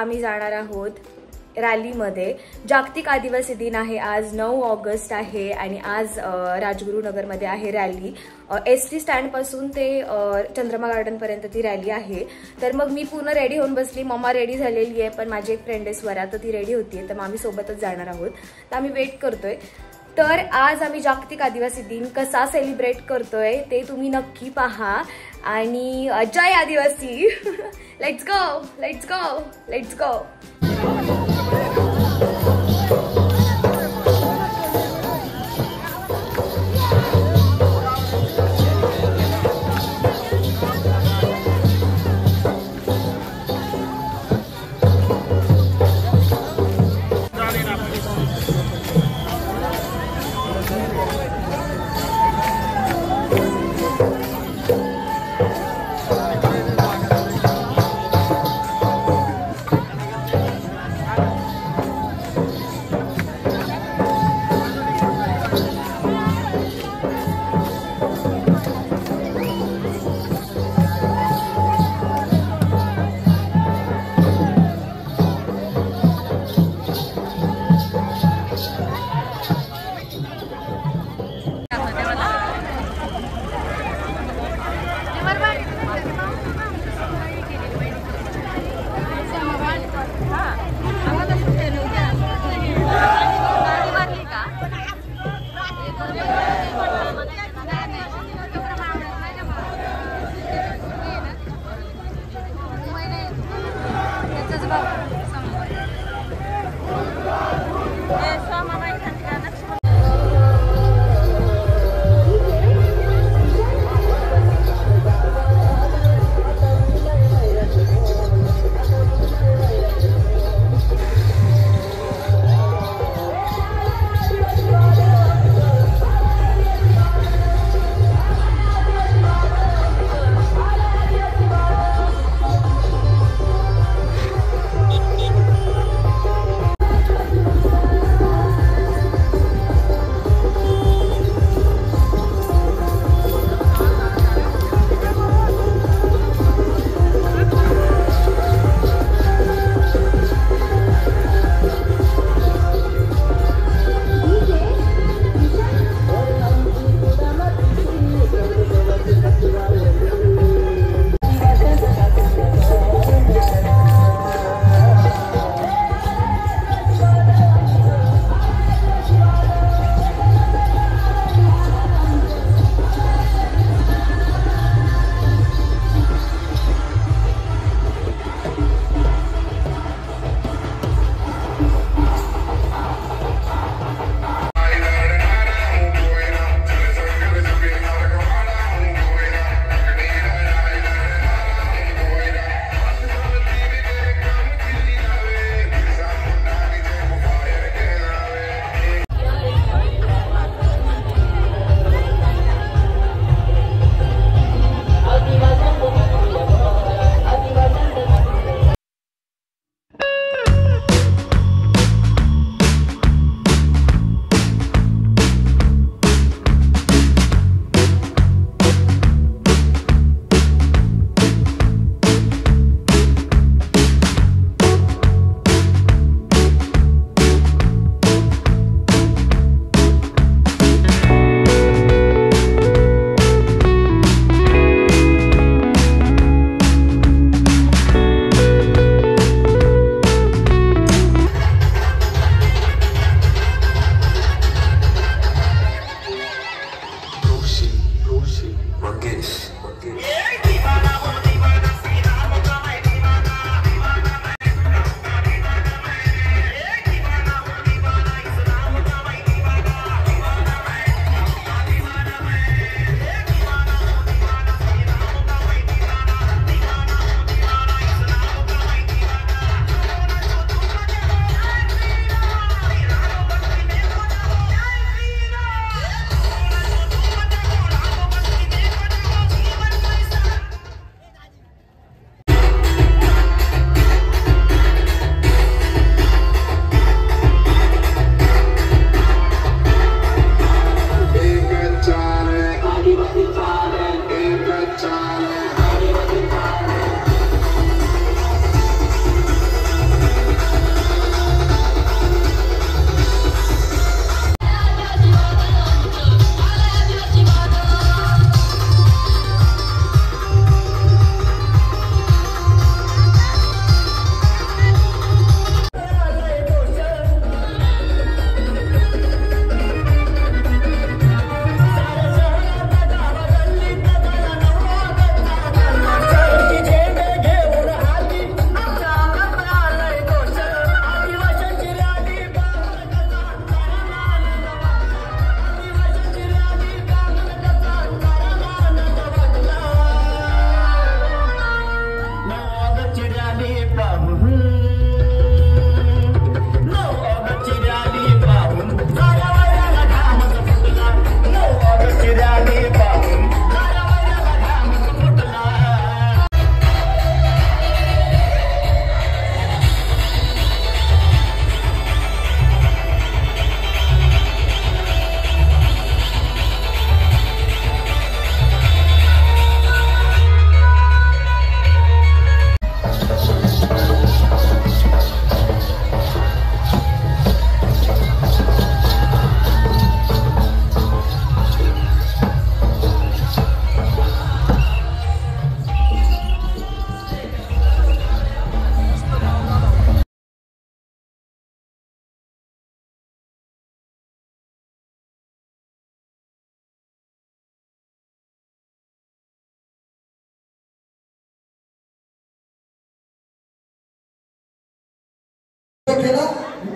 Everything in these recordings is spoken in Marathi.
आम्ही जाणार आहोत रॅलीमध्ये। जागतिक आदिवासी दिन आहे आज, 9 ऑगस्ट आहे आणि आज राजगुरुनगरमध्ये आहे रॅली। एसटी स्टँड पासून ते चंद्रमा गार्डन पर्यंत ती रॅली आहे। तर मग मी पूर्ण रेडी होऊन बसली, मम्मा रेडी झालेली आहे, पण माझी एक फ्रेंड आहे स्वरा, तर ती रेडी होतीये, तर मग आम्ही सोबतच जाणार आहोत। तर आम्ही वेट करतोय। तर आज आम्ही जागतिक आदिवासी दिन कसा सेलिब्रेट करतोय ते तुम्ही नक्की पहा आणि जय आदिवासी। Let's go let's go let's go.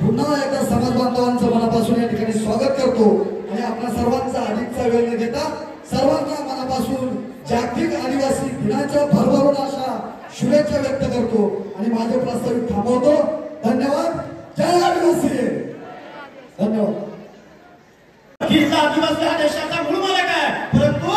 पुन्हा एकदा समाज बांधवांचं मनापासून या ठिकाणी स्वागत करतो आणि आपल्या सर्वांचा अधिकचा वेळ न घेता सर्वांना मनापासून जागतिक आदिवासी दिनाच्या भरभरून अशा शुभेच्छा व्यक्त करतो आणि माझे प्रस्तावित थांबवतो. धन्यवाद. जय आदिवासी. धन्यवाद. आदिवासी हा देशाचा मूळ मालक आहे, परंतु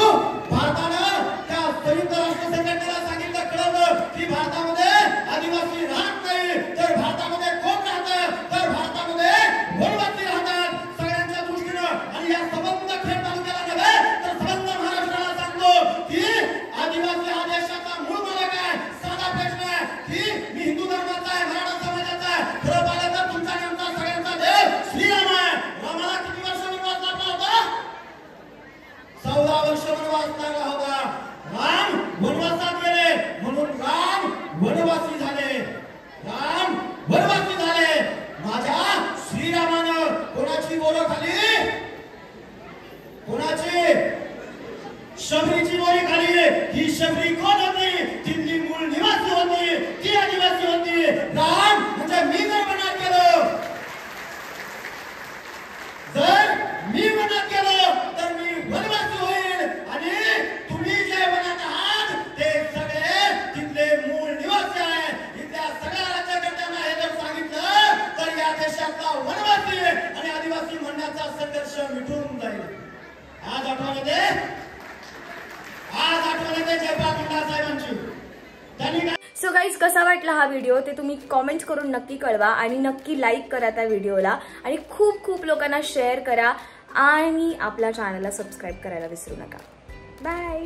भारतानं त्या संयुक्त राष्ट्र संघटनेला सांगितलं कळवलं की भारतामध्ये आदिवासी राहत नाही, तर भारतामध्ये कोण राहतं, तर भारतामध्ये वनवासी राहतात. सगळ्यांच्या दृष्टीनं आणि या संबंध खेड तालुक्याला नव्हे तर संबंध महाराष्ट्राला सांगतो की आदिवासी हा देशाचा मूळ मालक आहे. साधा प्रश्न आहे की मी हिंदू धर्माचा आहे, मराठा समाजाचा आहे, खरं पाहिलं तर तुमचा नेमका सगळ्यांचा देव श्रीराम आहे. रामाला किती वर्ष वनवास लागला होता? 14 वर्ष वनवास लागला होता. राम वनवासात गेले म्हणून राम वनवासी झाले. राम वनवासी झाले. माझ्या श्रीरामानं कोणाची बोरं खाली? कोणाची? शबरीची बोरी खाली. ही शबरी कोण होती? तिथली मूळ निवासी होती, ती आदिवासी होती. राम म्हणजे मी जर मनात गेलो, जर मी मनात गेलो तर मी वनवासी होईल आणि तुम्ही जे मनात आहात ते सगळे तिथले मूळ निवासी आहे. इथल्या सगळ्या राज्यकर्त्यांना हे जर सांगितलं तर या देशातला वनवासी आणि आदिवासी म्हणण्याचा संघर्ष मिटून जाईल. आज आठवण येते जयपाल मुंडा साहेबांची. त्यांनी सो गाईज, कसा वाटला हा व्हिडिओ ते तुम्ही कॉमेंट्स करून नक्की कळवा आणि नक्की लाईक करा त्या व्हिडिओला आणि खूप खूप लोकांना शेअर करा आणि आपल्या चॅनलला सबस्क्राईब करायला विसरू नका. बाय.